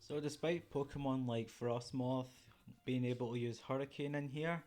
So despite Pokemon like Frostmoth being able to use Hurricane in here,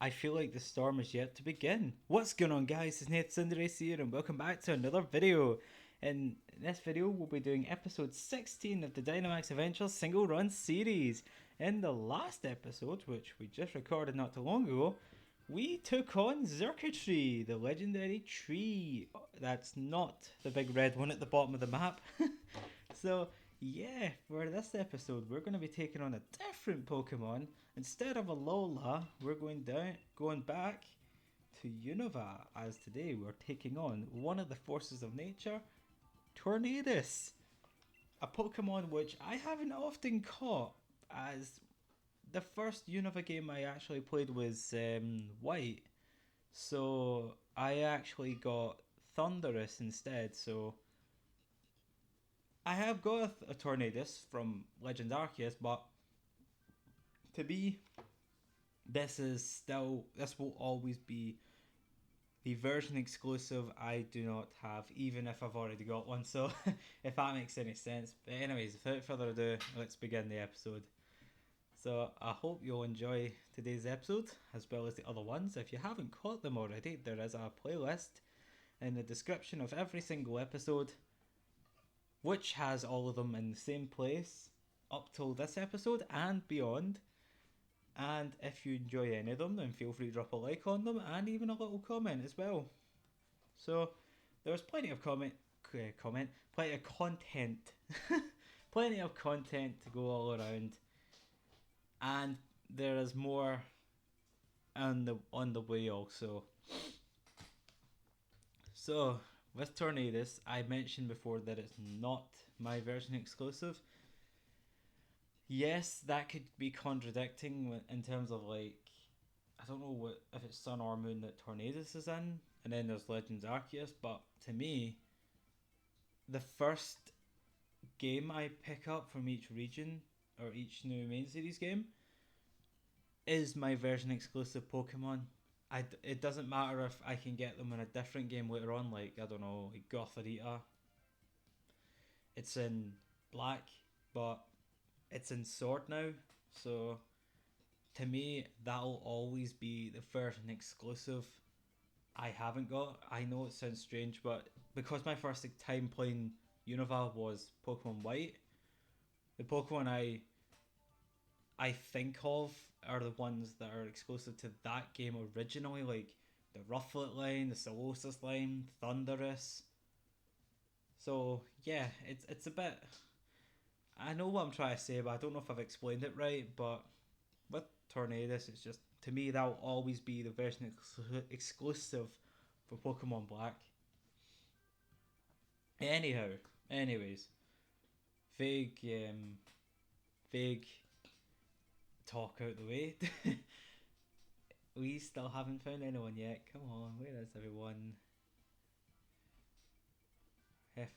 I feel like the storm is yet to begin. What's going on, guys? It's Nate Cinderace here and welcome back to another video. In this video we'll be doing episode 16 of the Dynamax Adventures single run series. In the last episode, which we just recorded not too long ago, we took on Xurkitree, the legendary tree. That's not the big red one at the bottom of the map. So yeah, for this episode we're going to be taking on a different Pokemon. Instead of a Lola, we're going back to Unova, as today we're taking on one of the forces of nature, Tornadus. A Pokemon which I haven't often caught, as the first Unova game I actually played was White. So I actually got Thunderous instead, so I have got a Tornadus from Legend Arceus, but to me, this will always be the version exclusive I do not have, even if I've already got one. So, if that makes any sense. But anyways, without further ado, let's begin the episode. So, I hope you'll enjoy today's episode, as well as the other ones. If you haven't caught them already, there is a playlist in the description of every single episode, which has all of them in the same place up till this episode and beyond. And if you enjoy any of them, then feel free to drop a like on them and even a little comment as well. So there's plenty of plenty of content, plenty of content to go all around, and there is more on the way also. So with Tornadus, I mentioned before that it's not my version exclusive. Yes, that could be contradicting in terms of, like, I don't know if it's Sun or Moon that Tornadus is in, and then there's Legends Arceus, but to me, the first game I pick up from each region, or each new main series game, is my version exclusive Pokemon. It doesn't matter if I can get them in a different game later on, like, I don't know, like Gothorita. It's in Black, but it's in Sword now, so to me that'll always be the version exclusive I haven't got. I know it sounds strange, but because my first time playing Unova was Pokemon White, the Pokemon I think of are the ones that are exclusive to that game originally, like the Rufflet line, the Solosis line, Thunderous. So yeah, it's a bit, I know what I'm trying to say, but I don't know if I've explained it right. But with Tornadus, it's just, to me, that'll always be the version exclusive for Pokemon Black. Anyways, vague, vague talk out the way. We still haven't found anyone yet. Come on, where is everyone? If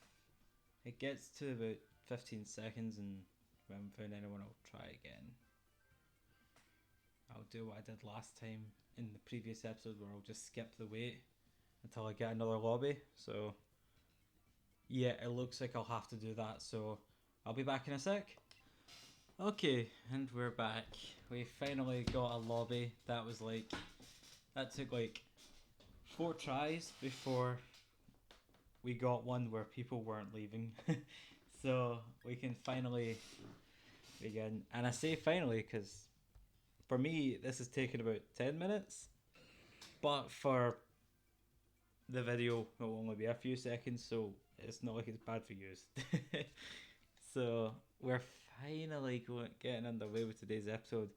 it gets to about 15 seconds and we haven't found anyone, I'll try again. I'll do what I did last time in the previous episode, where I'll just skip the wait until I get another lobby. So yeah, it looks like I'll have to do that, so I'll be back in a sec. Okay, and we're back. We finally got a lobby. That took like 4 tries before we got one where people weren't leaving. So we can finally begin. And I say finally because for me this has taken about 10 minutes. But for the video it will only be a few seconds, so it's not like it's bad for you. So we're finally getting underway with today's episode.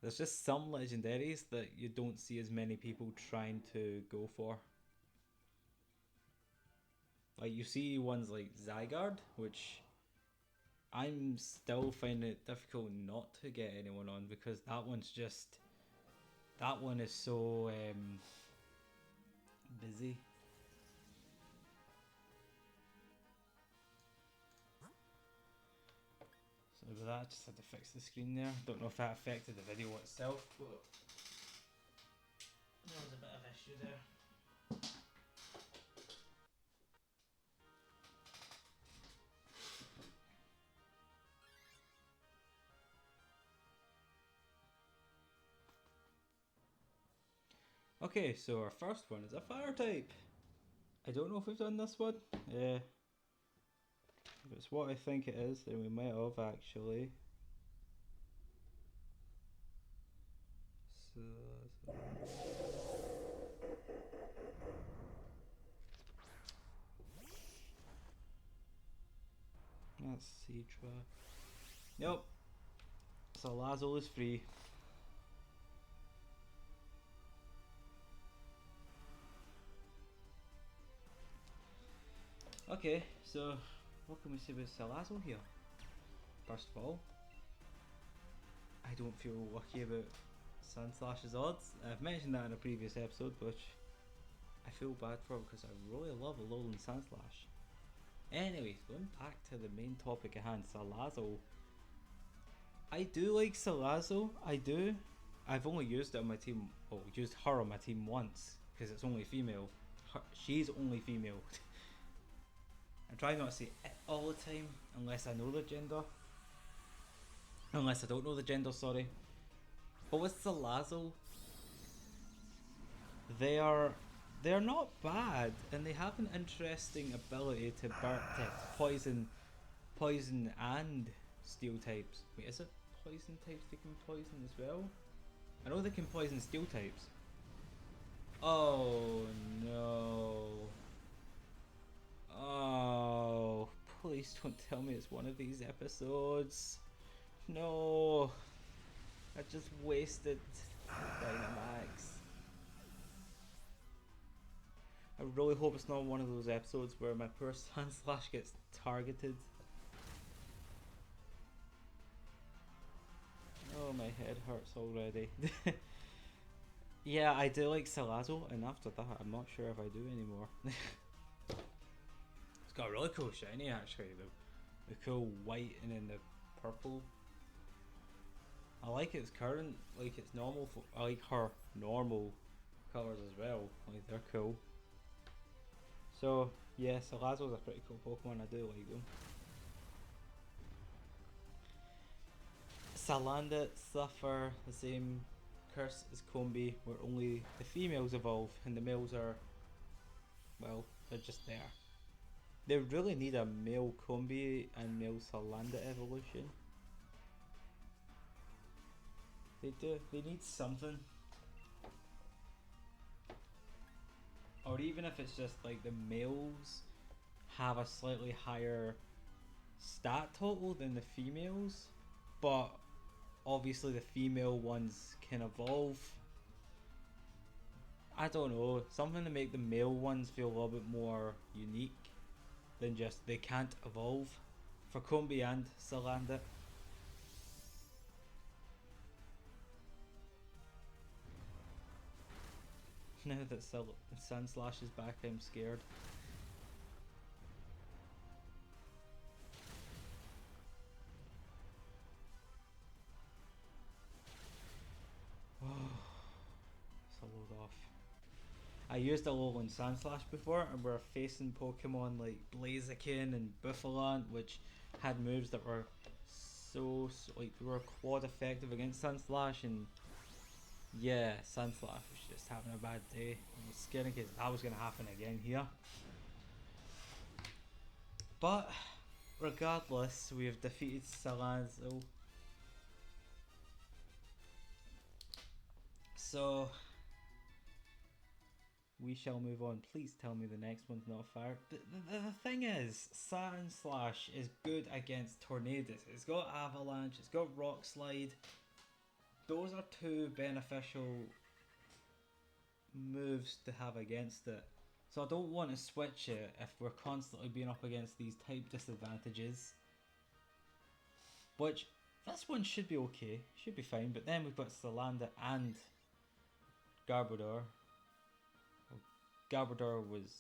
There's just some legendaries that you don't see as many people trying to go for. Like, you see ones like Zygarde, which I'm still finding it difficult not to get anyone on, because that one is so busy. So with that, I just had to fix the screen there. Don't know if that affected the video itself, but there was a bit of issue there. Okay, so our first one is a fire type. I don't know if we've done this one. If it's what I think it is, then we might have actually. So let's see, try. Nope. Salazzle is free. Okay, so what can we say about Salazzle here? First of all, I don't feel lucky about Sandslash's odds. I've mentioned that in a previous episode, which I feel bad for because I really love Alolan Sandslash. Anyways, going back to the main topic at hand, Salazzle. I do like Salazzle, I do. I've only used it on my team, well, used her on my team once, because it's only female. She's only female. I try not to say it all the time, unless I know the gender. Unless I don't know the gender, sorry. But with Salazzle, they're not bad, and they have an interesting ability to poison and steel types. Wait, is it poison types they can poison as well? I know they can poison steel types. Oh no. Oh, please don't tell me it's one of these episodes. No. I just wasted Dynamax. I really hope it's not one of those episodes where my poor Sandslash gets targeted. Oh, my head hurts already. Yeah, I do like Salazzle, and after that, I'm not sure if I do anymore. It's got a really cool shiny, actually. The cool white and then the purple. I like its current, like its normal. I like her normal colors as well. Like they're cool. So yeah, Salazzle's a pretty cool Pokemon. I do like them. Salandit suffer the same curse as Combi, where only the females evolve and the males are, well, they're just there. They really need a male Combi and male Salandit evolution. They do. They need something. Or even if it's just like the males have a slightly higher stat total than the females, but obviously the female ones can evolve. I don't know, something to make the male ones feel a little bit more unique than just they can't evolve for Combi and Salandit. Now that Sandslash is back, I'm scared. Oh, it's a load off. I used Alolan Sandslash before, and we're facing Pokemon like Blaziken and Buffalant, which had moves that were so like they were quad effective against Sandslash, and yeah, Sandslash was just having a bad day. I was scared in case that was going to happen again here. But regardless, we have defeated Salazzle. So we shall move on. Please tell me the next one's not fire. The thing is, Sandslash is good against Tornadus. It's got Avalanche, it's got Rock Slide. Those are two beneficial moves to have against it. So I don't want to switch it if we're constantly being up against these type disadvantages. Which, this one should be okay, should be fine. But then we've got Salandit and Garbodor. Garbodor was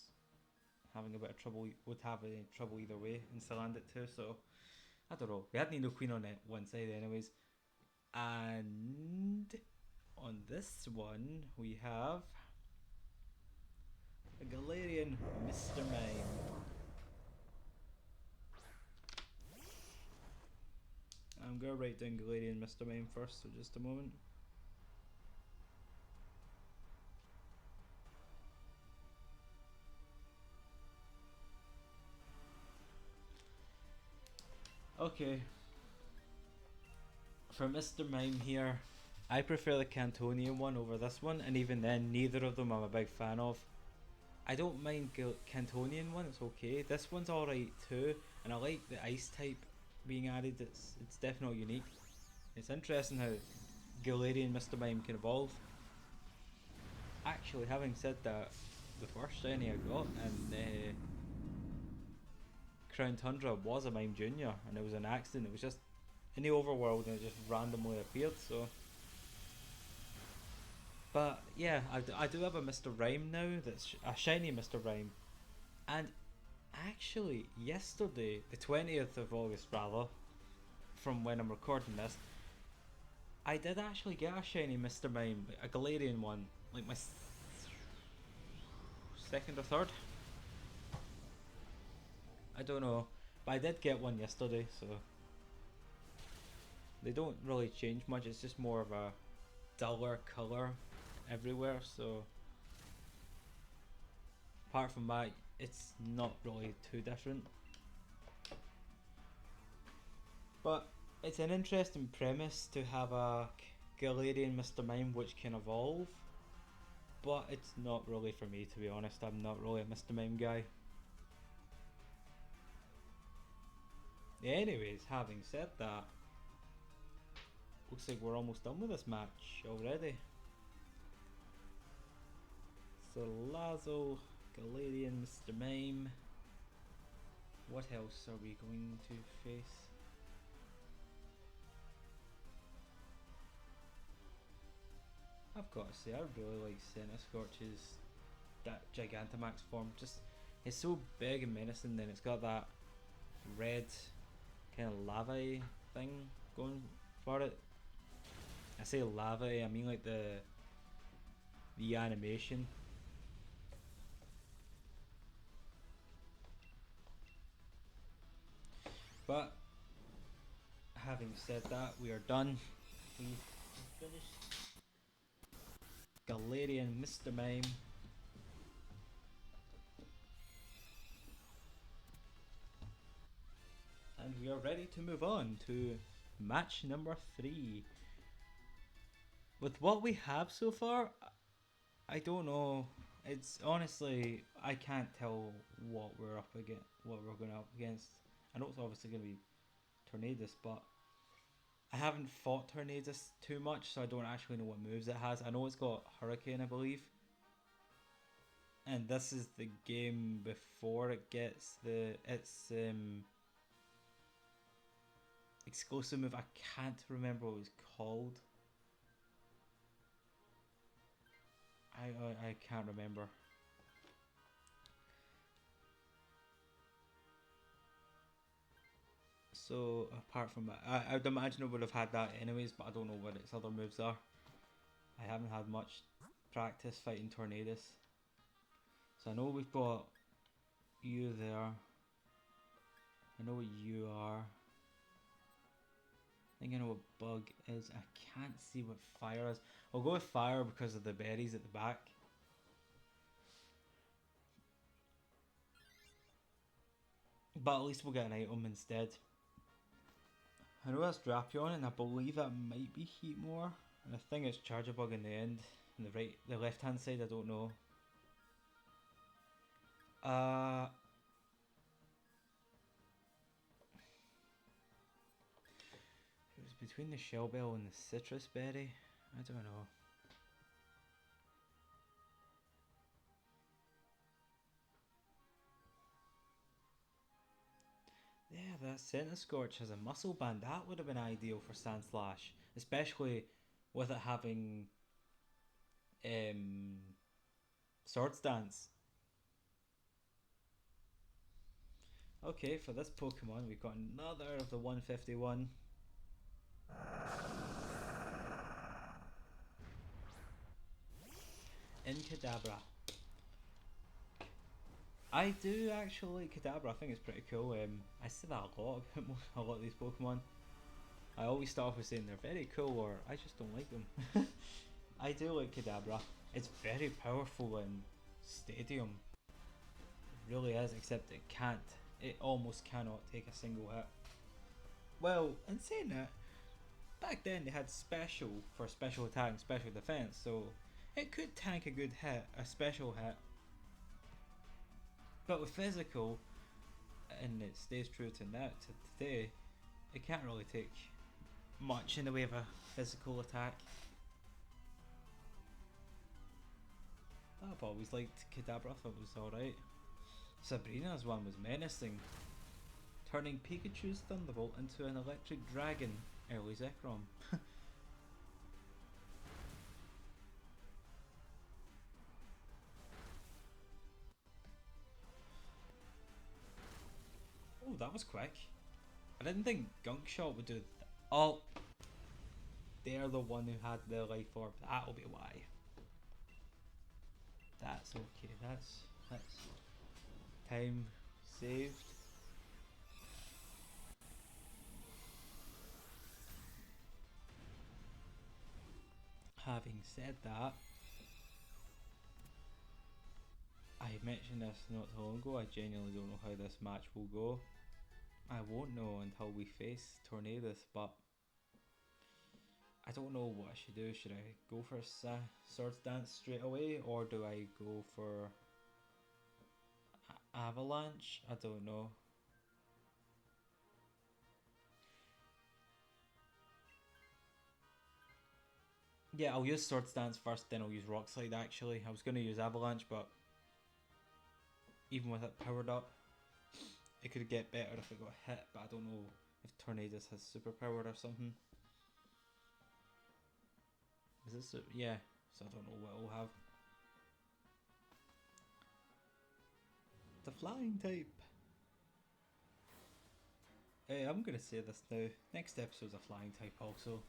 having a bit of trouble, would have any trouble either way, and Salandit too, so I don't know. We had Nidoqueen on it one side anyways. And on this one we have a Galarian Mr. Mime. I'm gonna write down Galarian Mr. Mime first, so just a moment. Okay, for Mr. Mime here, I prefer the Cantonian one over this one, and even then, neither of them I'm a big fan of. I don't mind Cantonian one; it's okay. This one's alright too, and I like the ice type being added. It's definitely unique. It's interesting how Galarian Mr. Mime can evolve. Actually, having said that, the first shiny I got in Crown Tundra was a Mime Junior, and it was an accident. It was just in the overworld, and it just randomly appeared. So, but yeah, I do have a Mr. Rhyme now. That's a shiny Mr. Rhyme, and actually yesterday, the 20th of August, rather, from when I'm recording this, I did actually get a shiny Mr. Mime, a Galarian one, like my second or third. I don't know, but I did get one yesterday, so they don't really change much. It's just more of a duller color everywhere. So apart from that, it's not really too different. But it's an interesting premise to have a Galarian Mr. Mime which can evolve, but it's not really for me, to be honest. I'm not really a Mr. Mime guy. Anyways, having said that, looks like we're almost done with this match already. So Lazo, Galarian, Mr. Mime. What else are we going to face? I've got to say, I really like Scorch's that Gigantamax form. Just, it's so big and menacing, then it's got that red kind of lava thing going for it. I say lava, I mean like the animation. But having said that, we are done. We've finished Galarian Mr. Mime. And we are ready to move on to match number 3. With what we have so far, I don't know. It's honestly, I can't tell what we're up against, what we're going up against. I know it's obviously going to be Tornadus, but I haven't fought Tornadus too much, so I don't actually know what moves it has. I know it's got Hurricane, I believe. And this is the game before it gets its exclusive move. I can't remember what it was called. I can't remember. So apart from that, I would imagine it would have had that anyways, but I don't know what its other moves are. I haven't had much practice fighting Tornadus. So I know we've got you there. I know what you are. I think I know what bug is. I can't see what fire is. I'll go with fire because of the berries at the back. But at least we'll get an item instead. I know that's Drapion, and I believe that might be Heatmore. And I think it's Charger Bug in the end. On the left hand side, I don't know. It was between the Shell Bell and the Citrus Berry. I don't know. Yeah, that Scorch has a muscle band. That would have been ideal for Sandslash, especially with it having Swords Dance. Okay, for this Pokemon, we've got another of the 151. Kadabra. I do actually like Kadabra. I think it's pretty cool. I say that a lot about a lot of these Pokemon. I always start off with saying they're very cool, or I just don't like them. I do like Kadabra. It's very powerful in Stadium. It really is, except it can't. It almost cannot take a single hit. Well, in saying that, back then they had special for special attack and special defense, so it could tank a good hit, a special hit. But with physical, and it stays true to that to today, it can't really take much in the way of a physical attack. I've always liked Kadabra, I thought it was alright. Sabrina's one was menacing, turning Pikachu's Thunderbolt into an electric dragon, early Zekrom. Oh, that was quick. I didn't think Gunk Shot would do that. Oh, they're the one who had the life orb. That'll be why. That's okay. That's time saved. Having said that, I mentioned this not so long ago. I genuinely don't know how this match will go. I won't know until we face Tornadus, but I don't know what I should do. Should I go for a Swords Dance straight away, or do I go for Avalanche? I don't know. Yeah, I'll use Swords Dance first, then I'll use Rock Slide actually. I was going to use Avalanche, but even with it powered up, it could get better if it got hit, but I don't know if Tornadus has superpower or something. Is this yeah, so I don't know what it'll have. The flying type. Hey, I'm gonna say this now. Next episode's a flying type also.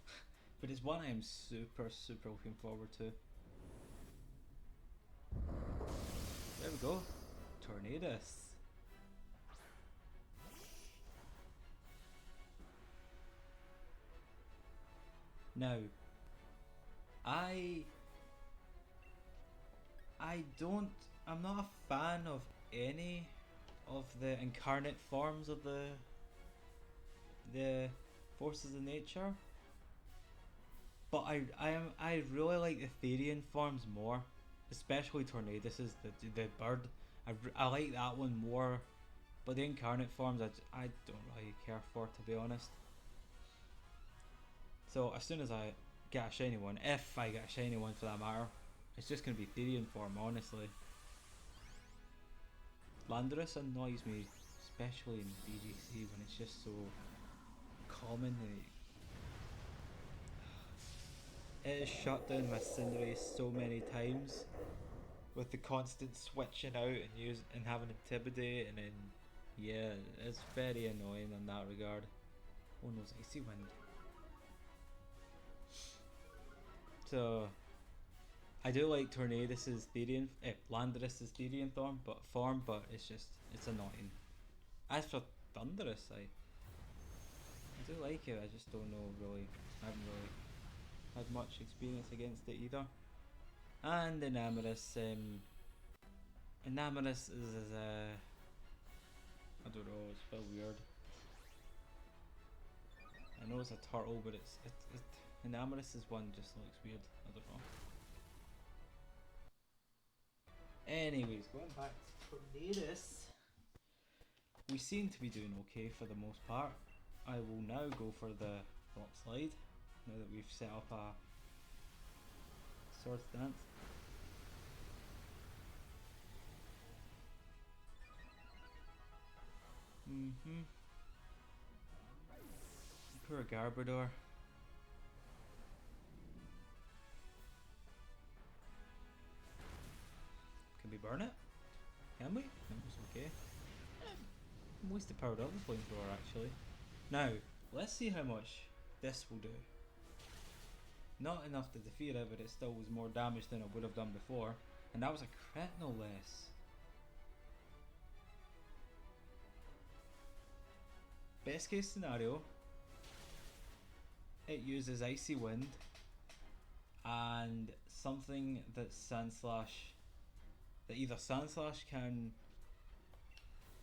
But it's one I'm super looking forward to. There we go. Tornadus. Now, I'm not a fan of any of the incarnate forms of the forces of nature, but I really like the Therian forms more, especially Tornadus is the bird. I like that one more, but the incarnate forms I don't really care for, to be honest. So as soon as I get a shiny one, if I get a shiny one for that matter, it's just going to be Therian form, honestly. Landorus annoys me, especially in BGC when it's just so common. It has shut down my Cinderace so many times with the constant switching out and having Intimidate, and then yeah, it's very annoying in that regard. Oh no, it's Icy Wind. So I do like Tornadus's Therian, Landorus's Therian form, but it's annoying. As for Thunderous, I do like it. I just don't know really. I haven't really had much experience against it either. And Enamorous, Enamorous is I don't know. It's a bit weird. I know it's a turtle, but it's Enamorous is one just looks weird. I don't know. Anyways, going back to Tornadus, we seem to be doing okay for the most part. I will now go for the Rock Slide now that we've set up a Swords Dance. Poor Garbodor. Can we burn it? Can we? No, it's okay. Wasted powered up the flamethrower actually. Now, let's see how much this will do. Not enough to defeat it, but it still was more damage than it would have done before. And that was a crit no less. Best case scenario, it uses Icy Wind and something that Sandslash, that either Sandslash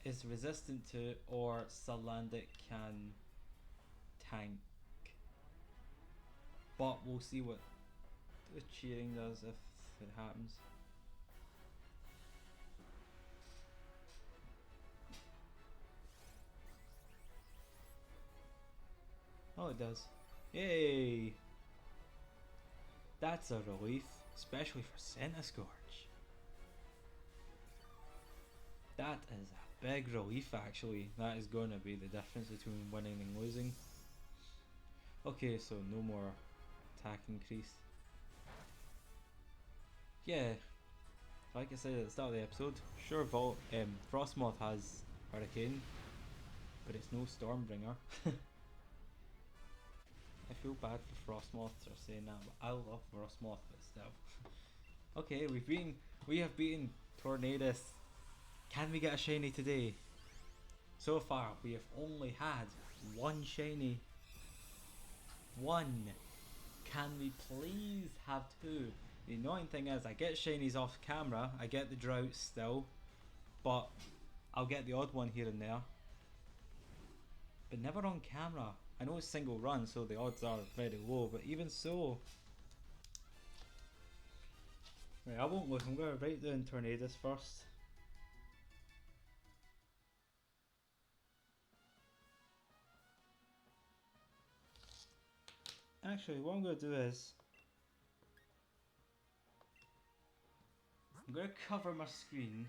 is resistant to, or Salandit can tank. But we'll see what the cheering does if it happens. Oh, it does. Yay! That's a relief, especially for Centiskorch. That is a big relief actually. That is going to be the difference between winning and losing. Okay, so no more attack increase. Yeah, like I said at the start of the episode, sure Frostmoth has Hurricane, but it's no Stormbringer. I feel bad for Frostmoths for saying that, but I love Frostmoth, but still. Okay, we have beaten Tornadus. Can we get a shiny today? So far, we have only had one shiny. One. Can we please have two? The annoying thing is, I get shinies off camera. I get the droughts still, but I'll get the odd one here and there, but never on camera. I know it's single run, so the odds are very low, but even so. Right, I won't look. I'm going to write down Tornadus first. Actually, what I'm going to do is I'm going to cover my screen.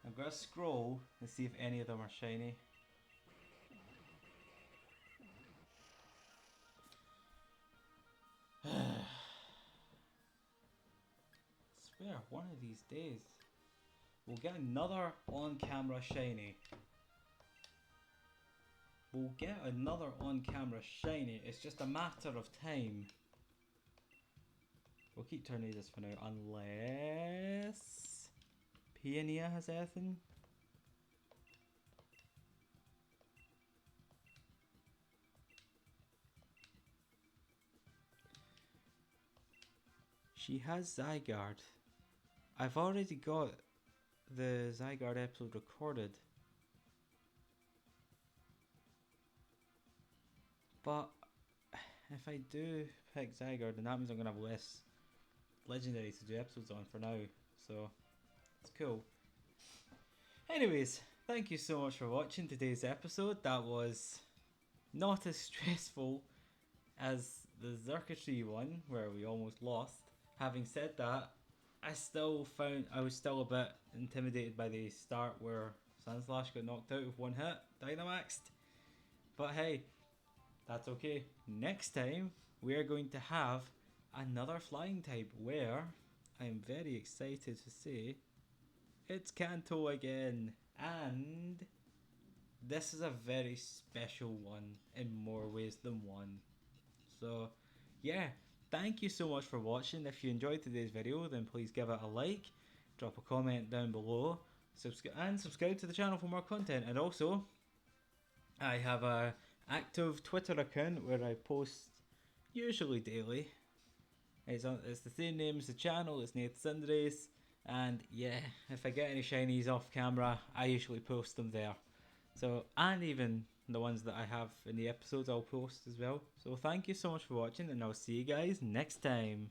I'm going to scroll and see if any of them are shiny. I swear, one of these days we'll get another on-camera shiny. We'll get another on-camera shiny. It's just a matter of time. We'll keep Tornadus for now, unless Peonia has anything. She has Zygarde. I've already got the Zygarde episode recorded. But if I do pick Zygarde, then that means I'm going to have less legendaries to do episodes on for now. So, it's cool. Anyways, thank you so much for watching today's episode. That was not as stressful as the Xurkitree one, where we almost lost. Having said that, I was still a bit intimidated by the start where Sandslash got knocked out with one hit, Dynamaxed. But hey, that's okay. Next time, we are going to have another flying type where I'm very excited to say it's Kanto again. And this is a very special one in more ways than one. So, yeah. Thank you so much for watching. If you enjoyed today's video, then please give it a like, drop a comment down below, subscribe to the channel for more content. And also, I have a active Twitter account where I post usually daily. It's the same name as the channel, it's NathSundrace, and yeah, if I get any shinies off camera, I usually post them there. So, and even the ones that I have in the episodes I'll post as well. So thank you so much for watching, and I'll see you guys next time.